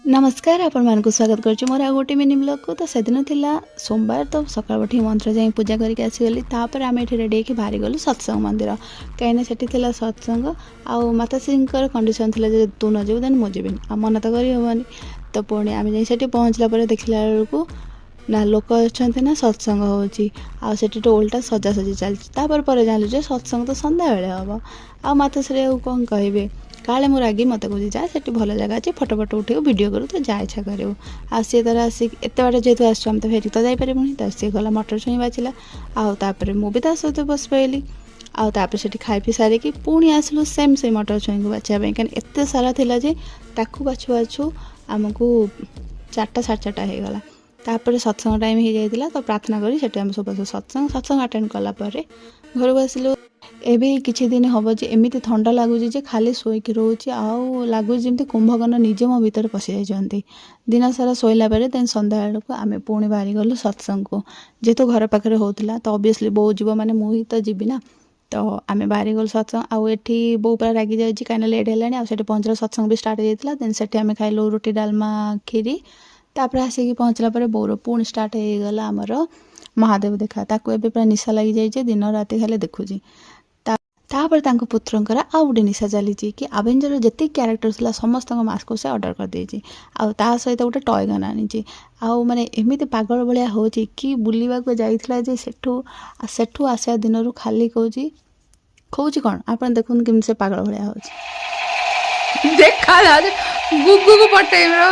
नमस्कार आपण मानकु स्वागत करछु मोर आ गोटे मिनी ब्लॉग को। तो सेदिन थिला सोमवार तो सकाळ बठी मंत्र जाई पूजा करके आसीगली। तापर आम एठी रेडी होके बाहरी गलु सत्संग मंदिर कहीं सेठी थिला सत्संग आ माताश्रींकर कंडीशन थिला जे तू न जेबु देन मो जेबिन आ मन तो करी हबनी। तो पुणी आम जाई सेठी पहुँचला पर देखला बेलकू ना लोक अच्छे ना सत्संग होची आ सेठी तो उल्टा सजासजी चलछि। तापर पर जानलु जे सत्संग तो संध्या बेले हबो आ माताश्री आ कौन कहबे काले मोर आगे मत कहे जा से भल जगह अच्छे फटो फटो उठे वीडियो करूँ तो जा इच्छा करूँ आ सी तरह आसिक एत बाटे जेहतु आम तो फेरिक तो जापरूनी तो सी गला मटर छुई बाचिला आउे मुझे ता सहित बस पाइली आउे से खाई पी सारिकी पुणी आसलु सेम से मटर छुई को बाछापी कहीं एत सारा थिला जे ताकू बाछु बाछु आमको 4टा 4:30 हो गला। तापर सत्संग टाइम हो जाइला तो प्रार्थना करी सेठी हम सब सत्संग अटेंड कलापर घर को आसिलु। एबे किछि दिन हम जे एमिति ठंडा लगुच जे खाली शोक रोचे आउ लगुच जमी कुंभकर्ण निजे मो भीतर पशि जाती दिन सारा शोला देन संध्या बेलू आम पुणी बाहरी गलु सत्संग को जेहेतु घर पाखे होता तो ऑब्वियसली बो जीव माने मुही तो जीवी ना। तो आम बाहरी गलु सत्संग आउ एठी बो पूरा रागी जाए कहीं लेट है पहुँचला सत्संग भी स्टार्ट होता देन से आम खाइलु रोटी डालमा खीरी। तापर आसिक पहुँचला बोर पुणी स्टार्ट हो गला आमर महादेव देखा ताकू एबे पूरा निशा लगी जाए दिन राति खाली देखुची। तापर तांको पुत्रंकर आउ गोटे निशा चली कि आवेंजर जिते क्यारेक्टर था समस्त मास्क से ऑर्डर कर देछि आ सहित गोटे टॉय गन आनी आउ माने एमिति पागल भलिया होछि कि बुलिबा को जाइथिला जे सेठू आसिया दिन खाली खोजी कौन आपन देखुन केम से पागल भलिया होछि देखा गुगु को पटेम रो